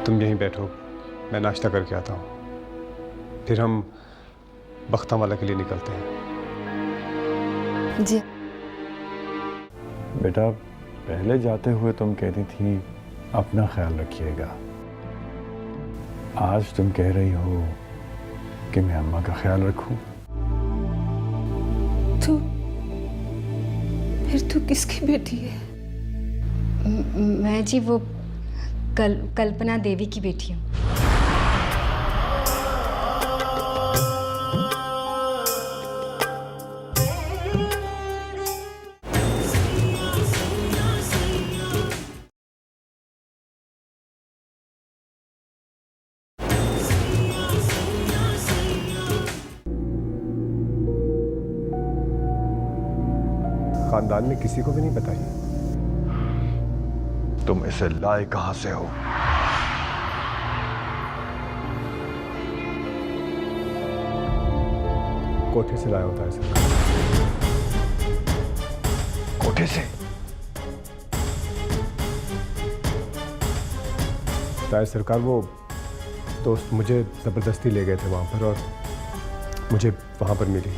तुम यहीं बैठो, मैं नाश्ता करके आता हूँ, फिर हम बख्तावाला के लिए निकलते हैं। जी बेटा, पहले जाते हुए तुम कहती थी अपना ख्याल रखिएगा। आज तुम कह रही हो कि मैं अम्मा का ख्याल रखूं। तू फिर तू किसकी बेटी है? मैं जी वो कल्पना देवी की बेटी हूँ। खानदान में किसी को भी नहीं बताई? तुम इसे लाए कहां से हो? कोठे से लाया होता है सर। कोठे से? तायर सरकार, वो दोस्त मुझे जबरदस्ती ले गए थे वहां पर और मुझे वहां पर मिली।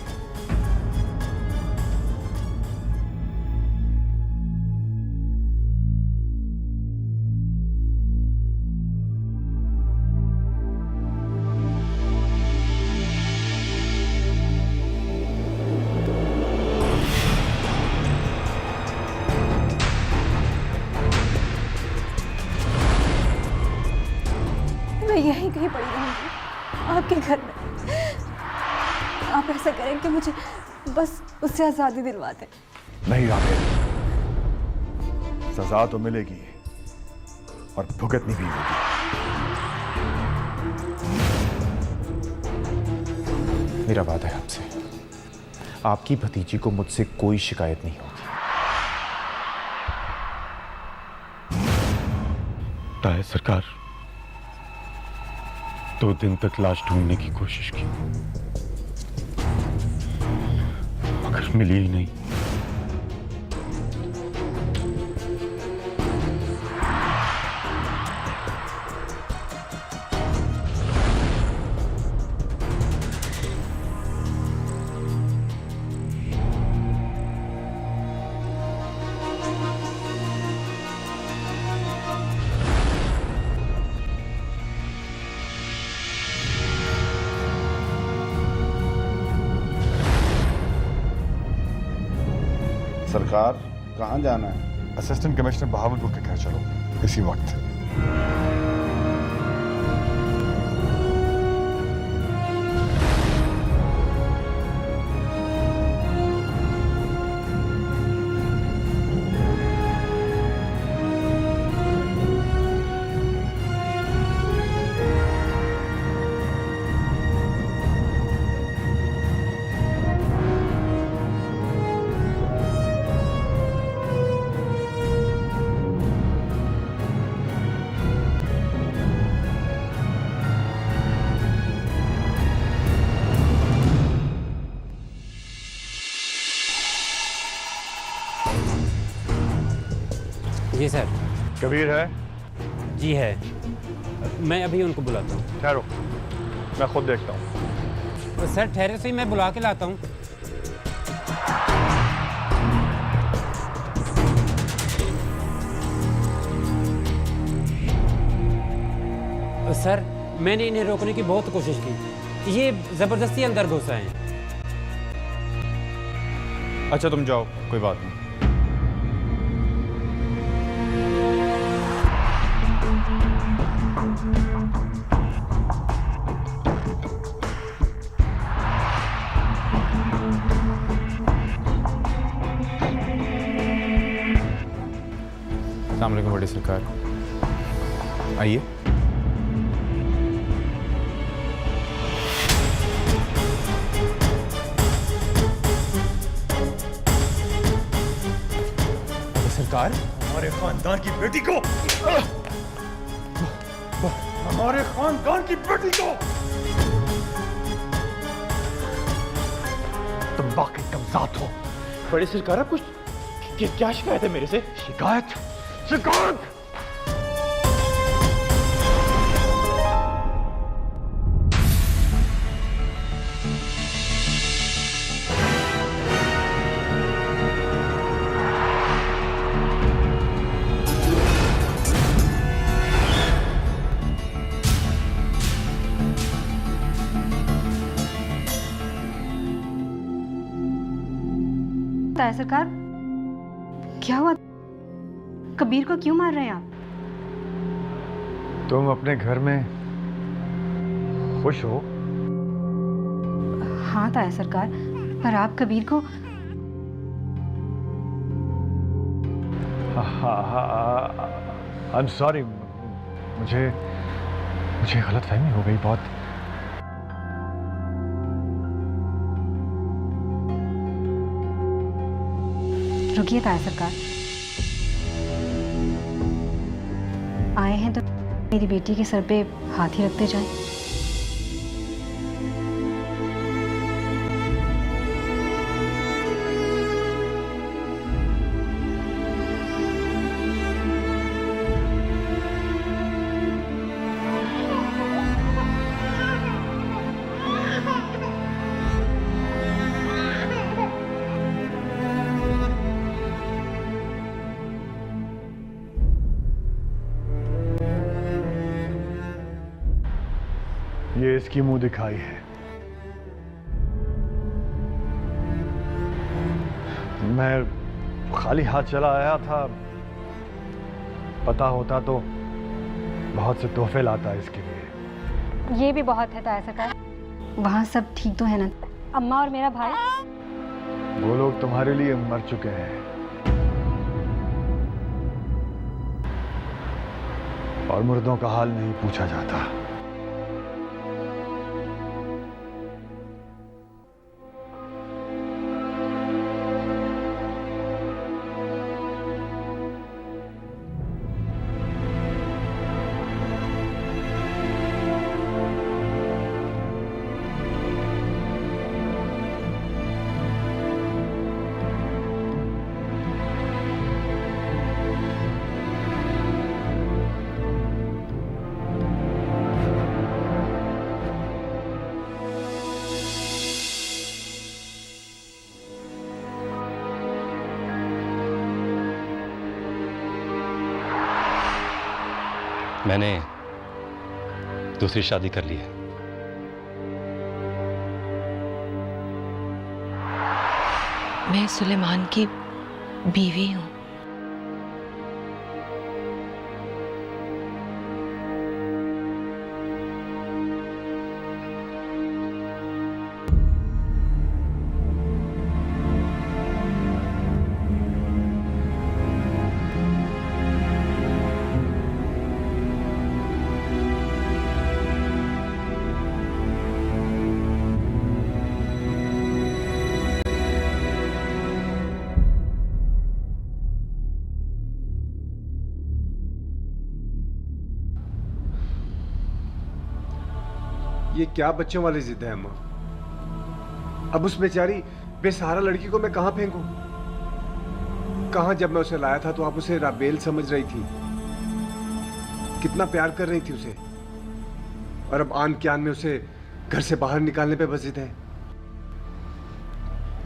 मैं यहीं कहीं पड़ी रहूंगी आपके घर में। आप ऐसा करें कि मुझे बस उससे आज़ादी दिलवा दें। नहीं राधे, सजा तो मिलेगी और भुगतनी भी होगी। मेरा वादा है आपसे, आपकी भतीजी को मुझसे कोई शिकायत नहीं होगी। ताया सरकार, 2 दिन तक लाश ढूंढने की कोशिश की मगर मिली ही नहीं। सरकार, कहाँ जाना है? असिस्टेंट कमिश्नर बहावलपुर के घर चलो इसी वक्त। जी सर। कबीर है? जी है, मैं अभी उनको बुलाता हूँ। ठहरो, मैं खुद देखता हूँ। सर ठहरे से ही मैं बुला के लाता हूँ। सर मैंने इन्हें रोकने की बहुत कोशिश की, ये जबरदस्ती अंदर घुस आए हैं। अच्छा तुम जाओ, कोई बात नहीं। अस्सलाम वालेकुम बड़ी सरकार, आइए। सरकार, हमारे खानदान की बेटी को, हमारे खानदान की बेटी को तुम बाकी कमजात हो। बड़ी सरकार, आप कुछ क्या शिकायत है मेरे से? शिकायत? शिकायत? ताया सरकार, क्या हुआ? कबीर को क्यों मार रहे हैं आप? तुम अपने घर में खुश हो? हाँ ताया सरकार, पर आप कबीर को... आई एम सॉरी, मुझे गलतफहमी हो गई बहुत। रुकिए ताया सरकार, आए हैं तो मेरी बेटी के सर पे हाथ ही रखते जाएं। ये इसकी मुंह दिखाई है। मैं खाली हाथ चला आया था, पता होता तो बहुत से तोहफे लाता इसके लिए। ये भी बहुत है ताया सरकार। वहाँ सब ठीक तो है ना? अम्मा और मेरा भाई? वो लोग तुम्हारे लिए मर चुके हैं और मुर्दों का हाल नहीं पूछा जाता। मैंने दूसरी शादी कर ली है। मैं सुलेमान की बीवी हूँ। ये क्या बच्चों वाली जिद है अम्मा? अब उस बेचारी बेसहारा लड़की को मैं कहां फेंकूं? कहां जब मैं उसे लाया था तो आप उसे राबेल समझ रही थी, कितना प्यार कर रही थी उसे, और अब आन के आन में उसे घर से बाहर निकालने पे बस जिद है।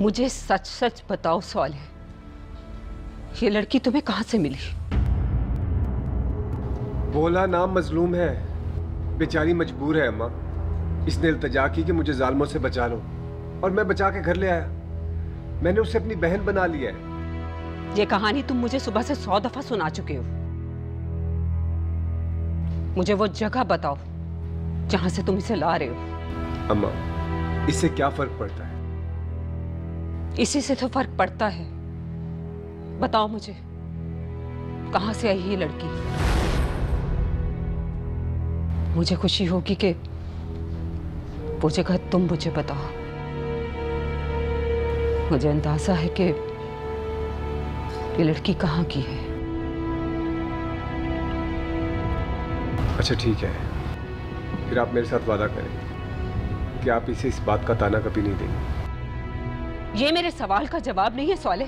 मुझे सच सच बताओ सवाल है, ये लड़की तुम्हें कहां से मिली? बोला नाम मजलूम है, बेचारी मजबूर है अम्मा। इसने इल्तजा की कि मुझे जालिमों से बचा लो, और मैं बचा के घर ले आया। मैंने उसे अपनी बहन बना लिया है। ये कहानी तुम मुझे सुबह से 100 दफा सुना चुके हो। मुझे वो जगह बताओ जहां से तुम इसे ला रहे हो। अम्मा, इससे क्या फर्क पड़ता है? इसी से तो फर्क पड़ता है। बताओ मुझे, कहां से आई ये लड़की? मुझे खुशी होगी कि वो जगह तुम मुझे बताओ। मुझे अंदाजा है कि ये लड़की कहाँ की है। अच्छा ठीक है, फिर आप मेरे साथ वादा करें कि आप इसे इस बात का ताना कभी नहीं देंगे। ये मेरे सवाल का जवाब नहीं है सवाले।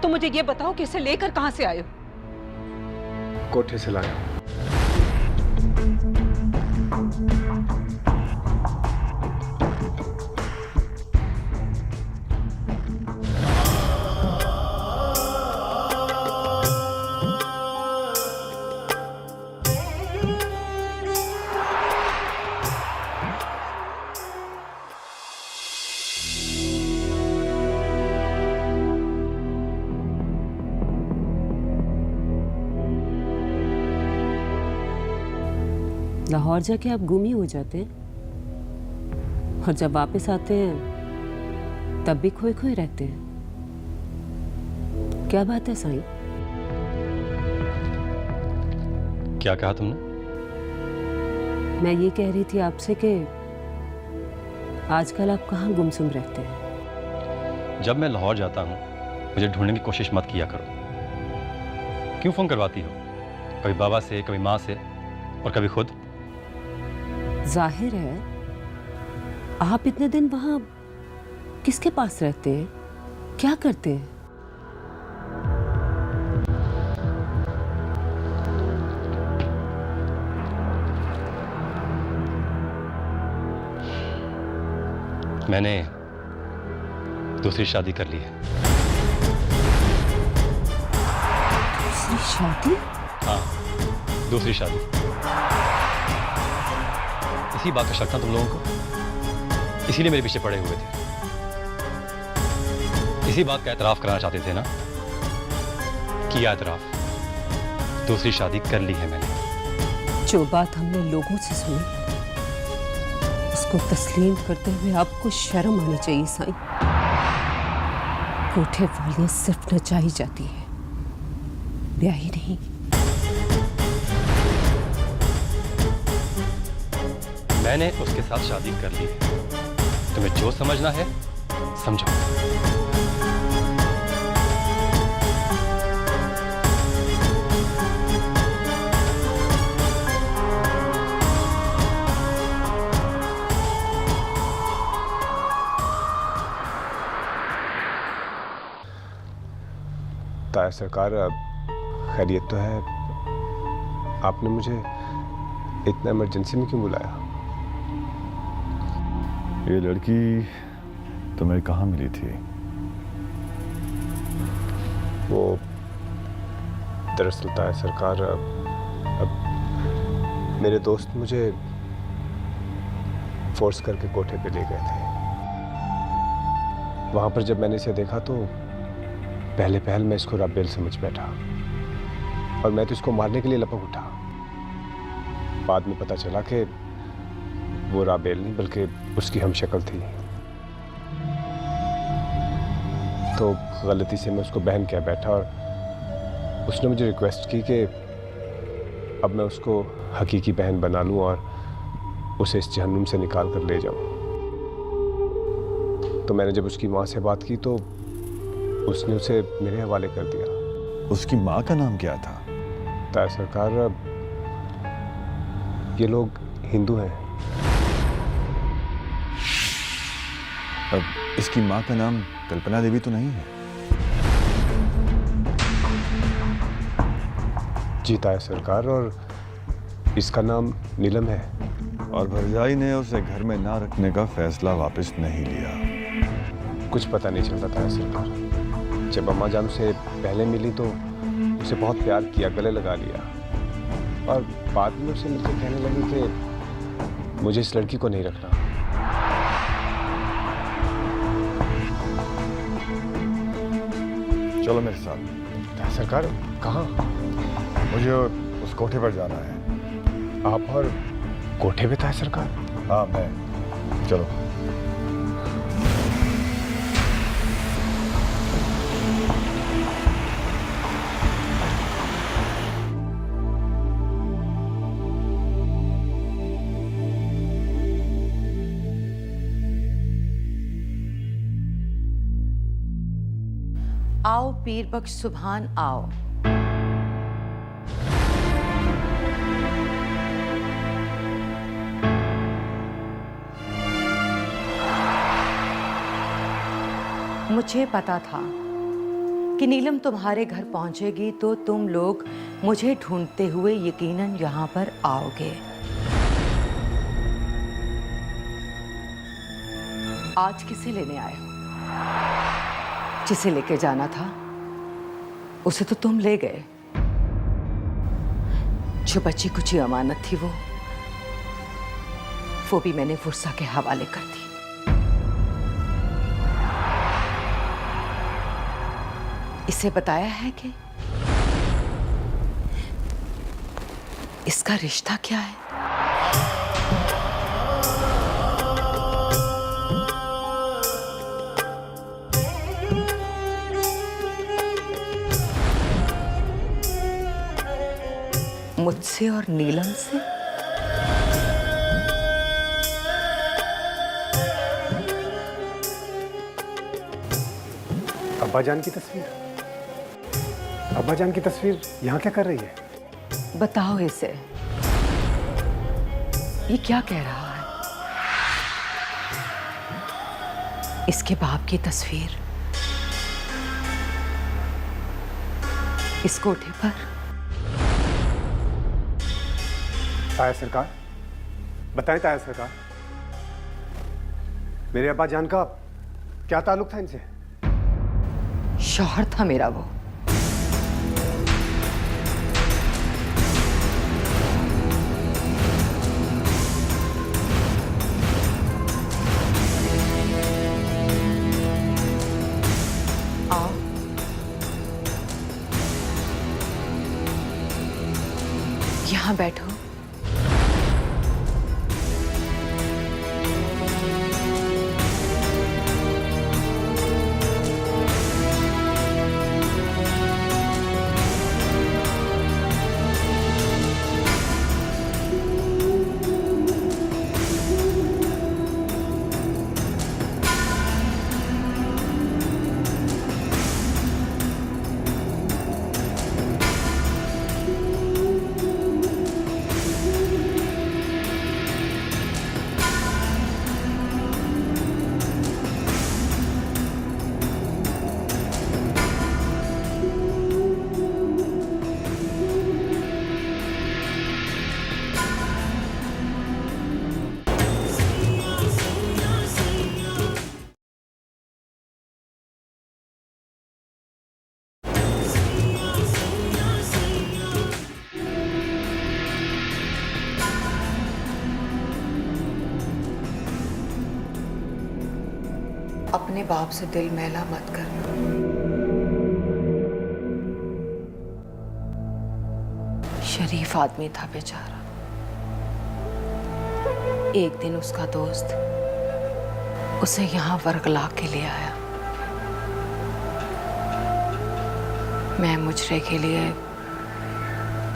तो मुझे ये बताओ कि इसे लेकर कहां से आए हो? कोठे से लाया। लाहौर जाके आप गुम ही हो जाते हैं और जब वापस आते हैं तब भी खोए खोए रहते हैं। क्या बात है साईं? क्या कहा तुमने? मैं ये कह रही थी आपसे कि आजकल आप कहाँ गुमसुम रहते हैं? जब मैं लाहौर जाता हूँ मुझे ढूंढने की कोशिश मत किया करो। क्यों फोन करवाती हो? कभी बाबा से, कभी माँ से और कभी खुद। जाहिर है आप इतने दिन वहां किसके पास रहते हैं, क्या करते हैं? मैंने दूसरी शादी कर ली है। दूसरी शादी? हाँ, दूसरी शादी। इसी बात का शक था तुम लोगों को, इसीलिए मेरे पीछे पड़े हुए थे। इसी बात का एतराफ कराना चाहते थे ना? किया एतराफ, दूसरी शादी कर ली है मैंने। जो बात हमने लोगों से सुनी उसको तस्लीम करते हुए आपको शर्म आनी चाहिए साईं। कोठे वालियां सिर्फ नचाई जाती है, ब्याही नहीं। मैंने उसके साथ शादी कर ली है। तुम्हें जो समझना है समझो। ताया सरकार, खैरियत तो है? आपने मुझे इतना इमरजेंसी में क्यों बुलाया? ये लड़की तुम्हें कहाँ मिली थी? वो दरअसल ताया सरकार, अब मेरे दोस्त मुझे फोर्स करके कोठे पे ले गए थे। वहां पर जब मैंने इसे देखा तो पहले पहल मैं इसको राबेल समझ बैठा और मैं तो इसको मारने के लिए लपक उठा। बाद में पता चला कि वो राबेल नहीं बल्कि उसकी हमशक्ल थी। तो गलती से मैं उसको बहन कह बैठा और उसने मुझे रिक्वेस्ट की कि अब मैं उसको हकीकी बहन बना लूं और उसे इस जहन्नुम से निकाल कर ले जाऊं। तो मैंने जब उसकी माँ से बात की तो उसने उसे मेरे हवाले कर दिया। उसकी माँ का नाम क्या था? ताया सरकार, ये लोग हिंदू हैं। अब इसकी माँ का नाम कल्पना देवी तो नहीं है? जी ताया सरकार, और इसका नाम नीलम है। और भरजाई ने उसे घर में ना रखने का फैसला वापस नहीं लिया? कुछ पता नहीं चलता ताया सरकार। जब अम्मा जान से पहले मिली तो उसे बहुत प्यार किया, गले लगा लिया और बाद में उसे मिलकर कहने लगी कि मुझे इस लड़की को नहीं रखना। चलो मेरे साथ। ताया सरकार, कहाँ? मुझे उस कोठे पर जाना है। आप और कोठे पे ताया सरकार? हाँ मैं। चलो। आओ पीर बख्श सुभान आओ। मुझे पता था कि नीलम तुम्हारे घर पहुंचेगी तो तुम लोग मुझे ढूंढते हुए यकीनन यहां पर आओगे। आज किसे लेने आए हो? जिसे लेके जाना था उसे तो तुम ले गए। जो बची कुची अमानत थी वो भी मैंने फुर्सा के हवाले कर दी। इसे बताया है कि इसका रिश्ता क्या है? मुझसे और नीलम से? अब्बा जान की तस्वीर? अब्बा जान की तस्वीर यहाँ क्या कर रही है? बताओ इसे, ये क्या कह रहा है? इसके बाप की तस्वीर इस कोठे पर? ताया सरकार, बताएं ताया सरकार, मेरे अब्बा जान का क्या ताल्लुक था इनसे? शौहर था मेरा वो। आओ, यहाँ बैठो। अपने बाप से दिल मैला मत करना। शरीफ आदमी था बेचारा। एक दिन उसका दोस्त उसे यहाँ वर्गला के ले आया। मैं मुजरे के लिए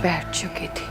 बैठ चुकी थी।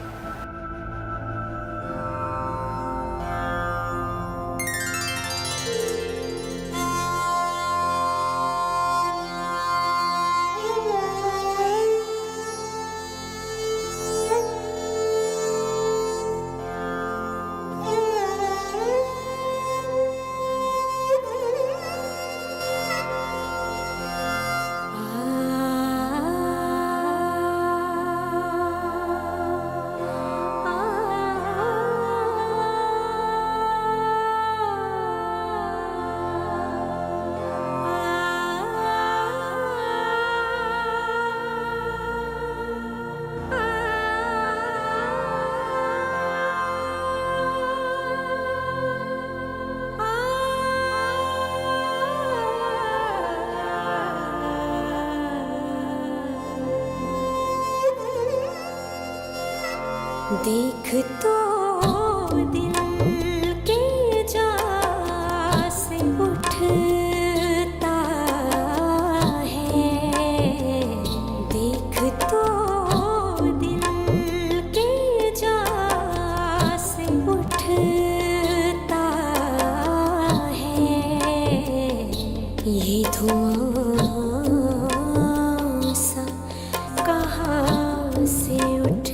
देख तो दिल के जा से उठता है, देख तो दिल के जा से उठता है, ये धुआं सा कहाँ से उठ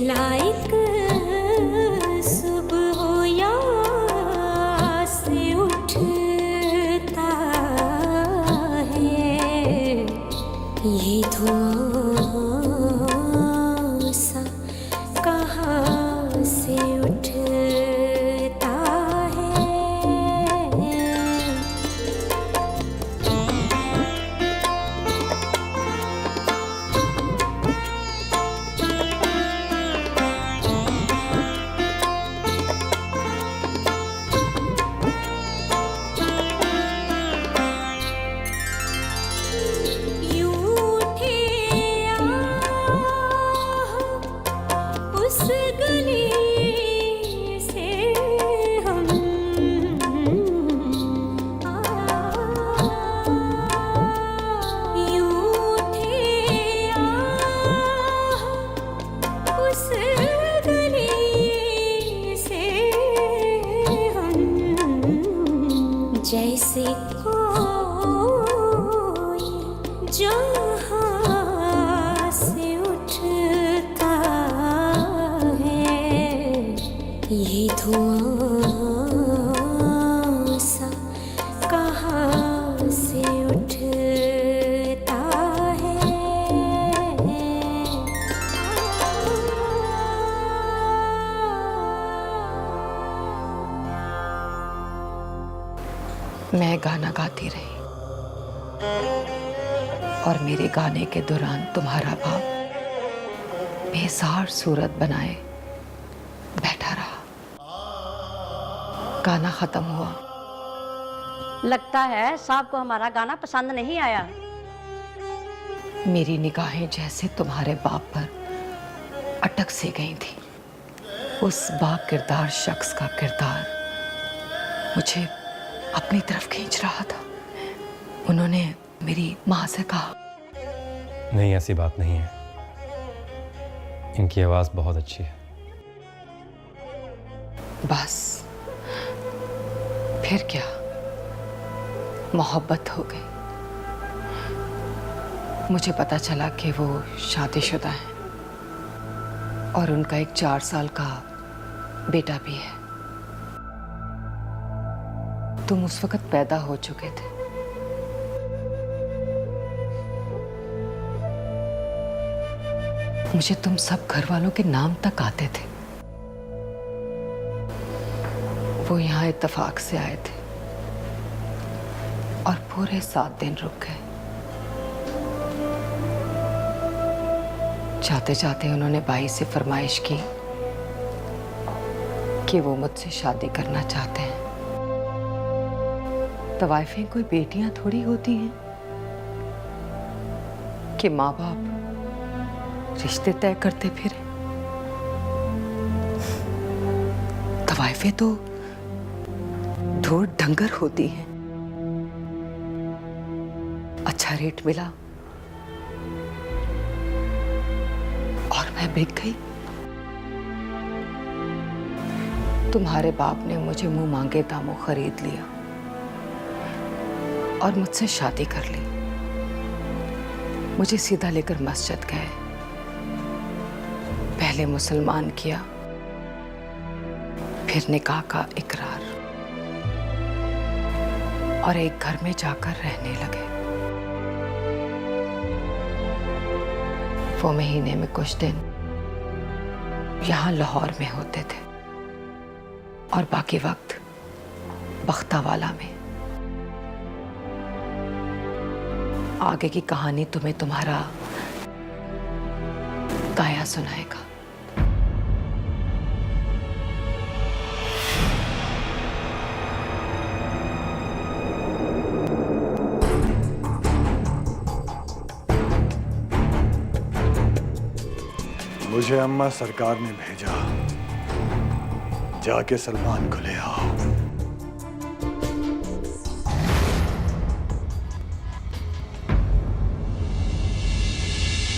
लायक सुबह हो या से उठता है ये धुआं सा कहाँ से उठता है। उस गली से हम यूं थे उस गली से हम जैसे कोई जहाँ से उठता ये धुआं सा कहाँ से उठता है। मैं गाना गाती रही और मेरे गाने के दौरान तुम्हारा बाप बेसार सूरत बनाए बैठा रहा। गाना खत्म हुआ। लगता है साहब को हमारा गाना पसंद नहीं आया। मेरी निगाहें जैसे तुम्हारे बाप पर अटक सी गई थी। उस बाकिरदार शख्स का किरदार मुझे अपनी तरफ खींच रहा था। उन्होंने मेरी माँ से कहा, नहीं, ऐसी बात नहीं है। इनकी आवाज़ बहुत अच्छी है। बस फिर क्या, मोहब्बत हो गई। मुझे पता चला कि वो शादीशुदा हैं और उनका एक 4 साल का बेटा भी है। तुम उस वक्त पैदा हो चुके थे। मुझे तुम सब घर वालों के नाम तक आते थे। वो यहाँ इत्तेफाक से आए थे और पूरे 7 दिन रुक गए। जाते जाते उन्होंने बाई से फरमाइश की कि वो मुझसे शादी करना चाहते हैं। तवाइफें कोई बेटियां थोड़ी होती हैं कि माँ बाप रिश्ते तय करते फिरे। तवाइफें तो ढोर ढंगर होती हैं। अच्छा रेट मिला और मैं बिक गई। तुम्हारे बाप ने मुझे मुंह मांगे दामों खरीद लिया और मुझसे शादी कर ली। मुझे सीधा लेकर मस्जिद गए, पहले मुसलमान किया, फिर निकाह का इकरार और एक घर में जाकर रहने लगे। वो महीने में कुछ दिन यहाँ लाहौर में होते थे और बाकी वक्त बख्तावाला में। आगे की कहानी तुम्हें तुम्हारा काया सुनाएगा। मुझे अम्मा सरकार ने भेजा, जाके सलमान को ले आओ।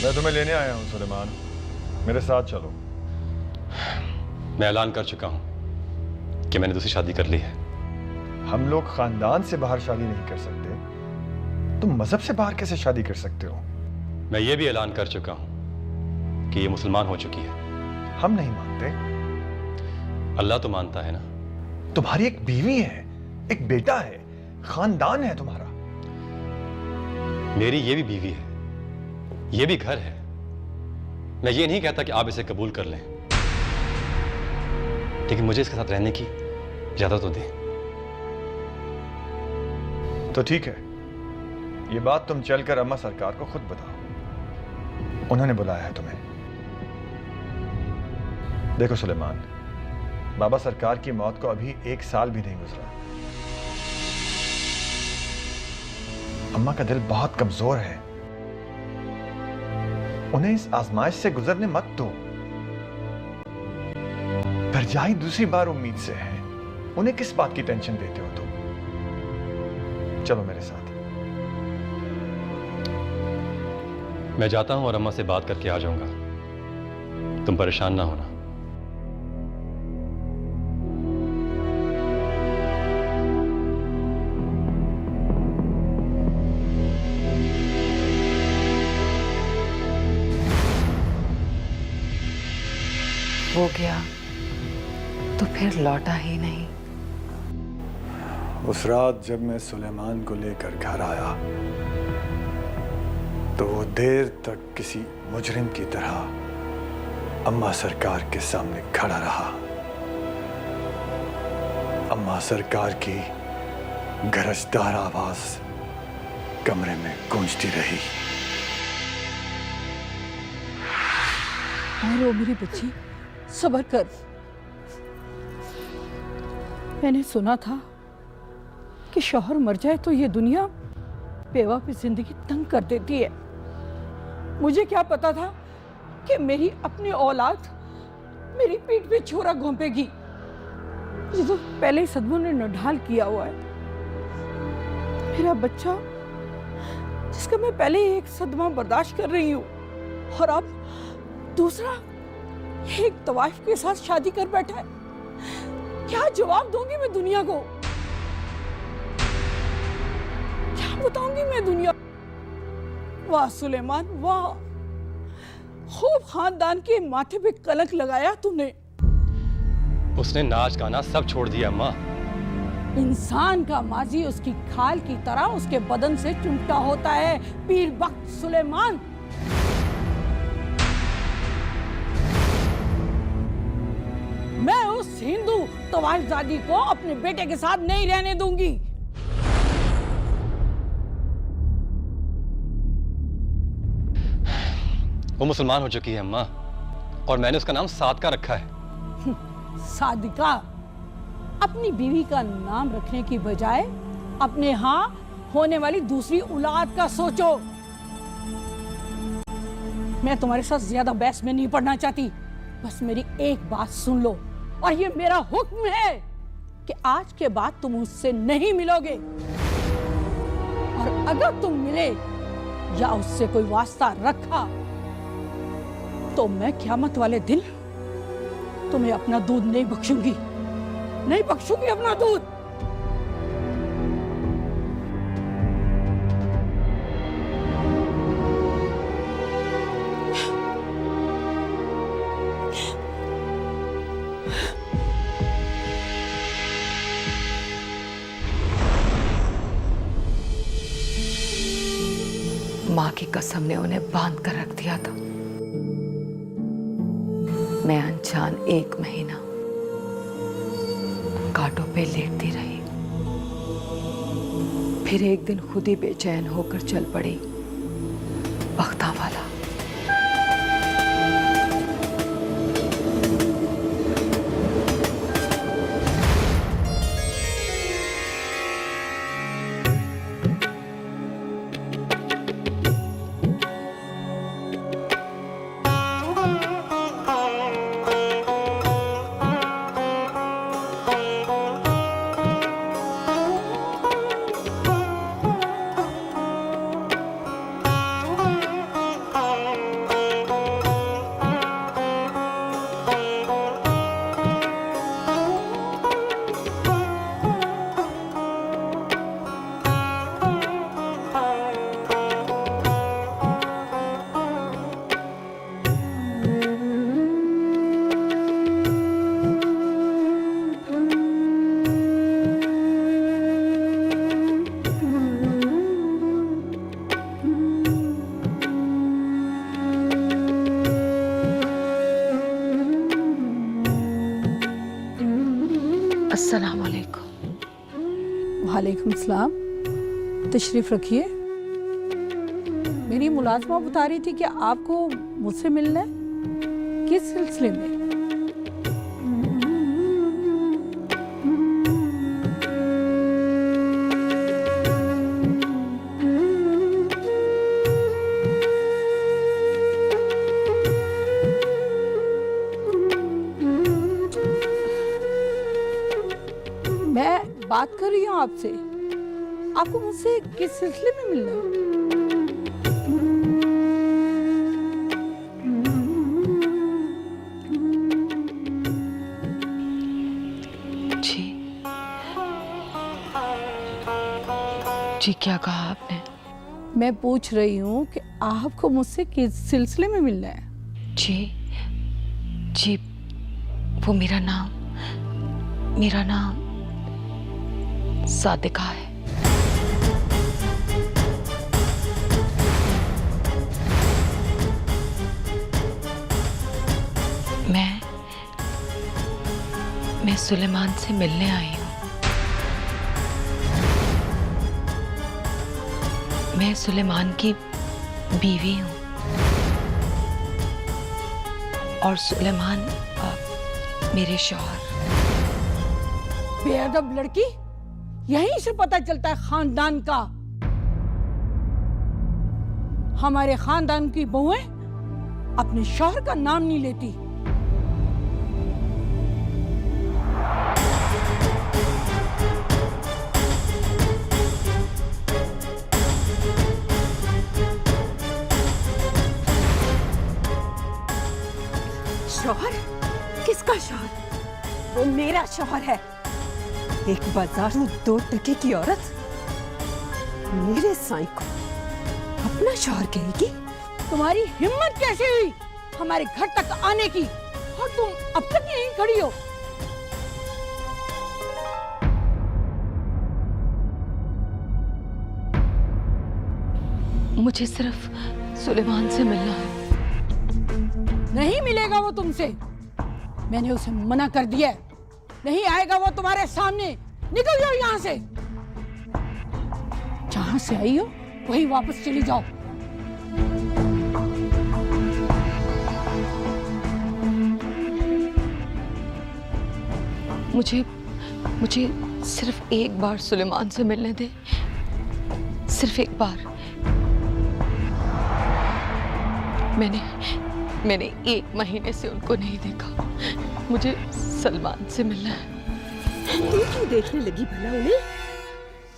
मैं तुम्हें लेने आया हूं सुलेमान, मेरे साथ चलो। मैं ऐलान कर चुका हूं कि मैंने दूसरी शादी कर ली है। हम लोग खानदान से बाहर शादी नहीं कर सकते, तुम मजहब से बाहर कैसे शादी कर सकते हो? मैं ये भी ऐलान कर चुका हूं कि ये मुसलमान हो चुकी है हम नहीं मानते। अल्लाह तो मानता है ना। तुम्हारी एक बीवी है, एक बेटा है, खानदान है तुम्हारा। मेरी ये भी बीवी है, ये भी घर है। मैं ये नहीं कहता कि आप इसे कबूल कर लें, लेकिन मुझे इसके साथ रहने की इजाजत तो दें। तो ठीक है, ये बात तुम चलकर अम्मा सरकार को खुद बताओ, उन्होंने बुलाया है तुम्हें। देखो सुलेमान, बाबा सरकार की मौत को अभी 1 साल भी नहीं गुजरा। अम्मा का दिल बहुत कमजोर है, उन्हें इस आजमाइश से गुजरने मत दो। भरजाई दूसरी बार उम्मीद से है, उन्हें किस बात की टेंशन देते हो तुम? चलो मेरे साथ। मैं जाता हूं और अम्मा से बात करके आ जाऊंगा, तुम परेशान ना होना। वो गया तो फिर लौटा ही नहीं। उस रात जब मैं सुलेमान को लेकर घर आया तो वो देर तक किसी मुजरिम की तरह अम्मा सरकार के सामने खड़ा रहा। अम्मा सरकार की गरजदार आवाज कमरे में गूंजती रही। रो मेरी बच्ची, सब्र कर। मैंने सुना था कि शौहर मर जाए तो ये दुनिया बेवा पे जिंदगी तंग कर देती है। मुझे क्या पता था कि मेरी अपनी औलाद मेरी पीठ पे छोरा घोंपेगी। ये तो पहले ही सदमों ने नढाल किया हुआ है। मेरा बच्चा जिसका मैं पहले ही एक सदमा बर्दाश्त कर रही हूँ, और अब दूसरा एक तवाइफ के साथ शादी कर बैठा है। क्या जवाब दूंगी मैं दुनिया को? क्या बताऊंगी मैं दुनिया? वाह सुलेमान वाह, खूब खानदान के माथे पे कलंक लगाया तूने। उसने नाच गाना सब छोड़ दिया अम्मा। इंसान का माजी उसकी खाल की तरह उसके बदन से चिमटा होता है पीर बख्त सुलेमान। मैं उस हिंदू तवाइफजादी को अपने बेटे के साथ नहीं रहने दूंगी। वो मुसलमान हो चुकी है अम्मा, और मैंने उसका नाम सादका रखा है। सादिका, अपनी बीवी का नाम रखने की बजाय अपने यहाँ होने वाली दूसरी औलाद का सोचो। मैं तुम्हारे साथ ज्यादा बहस में नहीं पड़ना चाहती, बस मेरी एक बात सुन लो, और ये मेरा हुक्म है कि आज के बाद तुम उससे नहीं मिलोगे, और अगर तुम मिले या उससे कोई वास्ता रखा तो मैं क़यामत वाले दिन तुम्हें अपना दूध नहीं बख्शूंगी, नहीं बख्शूंगी अपना दूध। माँ की कसम ने उन्हें बांध कर रख दिया था। मैं अनजान 1 महीना कांटों पे लेटती रही, फिर एक दिन खुद ही बेचैन होकर चल पड़ी बख्तावाला। अस्सलाम वालेकुम। वालेकुम सलाम। तशरीफ रखिए। मेरी मुलाजमा बता रही थी कि आपको मुझसे मिलना है। किस सिलसिले में? मैं बात कर रही हूँ आपसे। आपको मुझसे किस सिलसिले में मिलना है? जी क्या कहा आपने? मैं पूछ रही हूँ कि आपको मुझसे किस सिलसिले में मिलना है? जी वो मेरा नाम सादिका है। मैं सुलेमान से मिलने आई हूँ। मैं सुलेमान की बीवी हूँ और सुलेमान मेरे शौहर। बेअदब लड़की, यहीं से पता चलता है खानदान का। हमारे खानदान की बहुएं अपने शौहर का नाम नहीं लेती। शौहर? किसका शौहर? वो मेरा शौहर है। एक बाजारू 2 टके की औरत मेरे साईं को अपना शौहर कहेगी? तुम्हारी हिम्मत कैसे हुई हमारे घर तक आने की, और तुम अब तक यहीं खड़ी हो? मुझे सिर्फ सुलेमान से मिलना है। नहीं मिलेगा वो तुमसे। मैंने उसे मना कर दिया है। नहीं आएगा वो तुम्हारे सामने। निकल जाओ यहाँ से। जहां से आई हो वहीं वापस चली जाओ। मुझे सिर्फ एक बार सुलेमान से मिलने दे। सिर्फ एक बार। मैंने 1 महीने से उनको नहीं देखा। मुझे सलमान से मिलना है। तू क्यों देखने लगी भला उन्हें?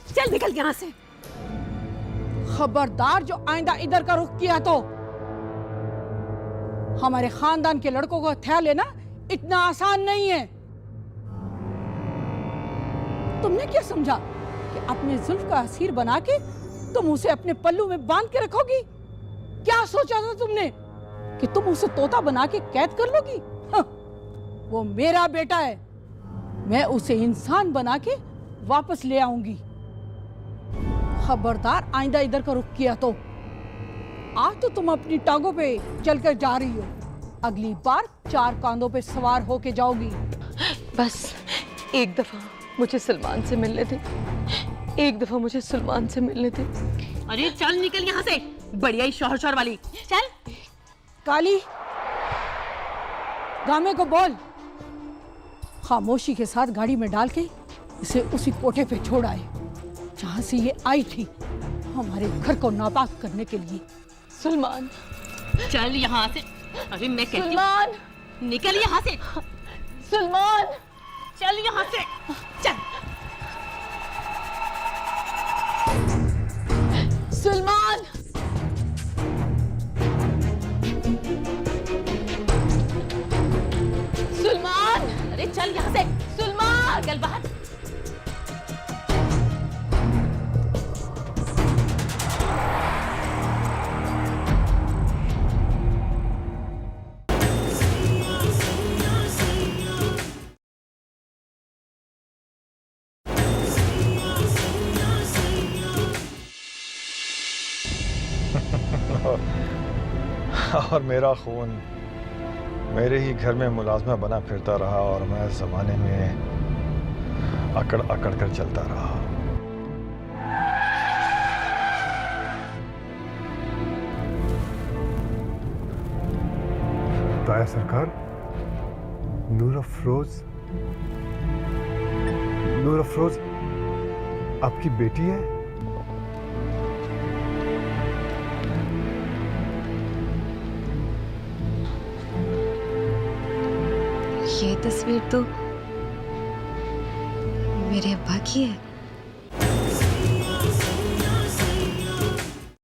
चल निकल यहाँ से। खबरदार जो आइंदा इधर का रुख किया तो। हमारे खानदान के लड़कों को हथियार लेना इतना आसान नहीं है। तुमने क्या समझा कि अपने जुल्फ का असीर बना के तुम उसे अपने पल्लू में बांध के रखोगी? क्या सोचा था तुमने कि तुम उसे तोता बना के कैद कर लोगी? हाँ, वो मेरा बेटा है। मैं उसे इंसान बना के वापस ले आऊंगी। खबरदार आइंदा इधर का रुख किया तो। आज तो तुम अपनी टांगों पे चलकर जा रही हो, अगली बार 4 कांधों पे सवार होके जाओगी। बस एक दफा मुझे सलमान से मिलने दे। एक दफा मुझे सलमान से मिलने दे। अरे चल निकल यहाँ से, बढ़िया ही शौहर वाली। चल। काली, गामे को बोल खामोशी के साथ गाड़ी में डाल के इसे उसी कोठे पे छोड़ आए जहां से ये आई थी, हमारे घर को नापाक करने के लिए। सलमान, चल यहाँ से। अरे मैं कहती सलमान, निकल यहाँ से। सलमान, चल यहाँ से। चल। सलमान, सुलमान, अरे चल यहाँ से। सुलमान, चल बाहर। और मेरा खून मेरे ही घर में मुलाजमा बना फिरता रहा, और मैं ज़माने में अकड़ अकड़ कर चलता रहा। ताया सरकार, नूर अफरोज आपकी बेटी है? ये तस्वीर तो मेरे अब्बा की है।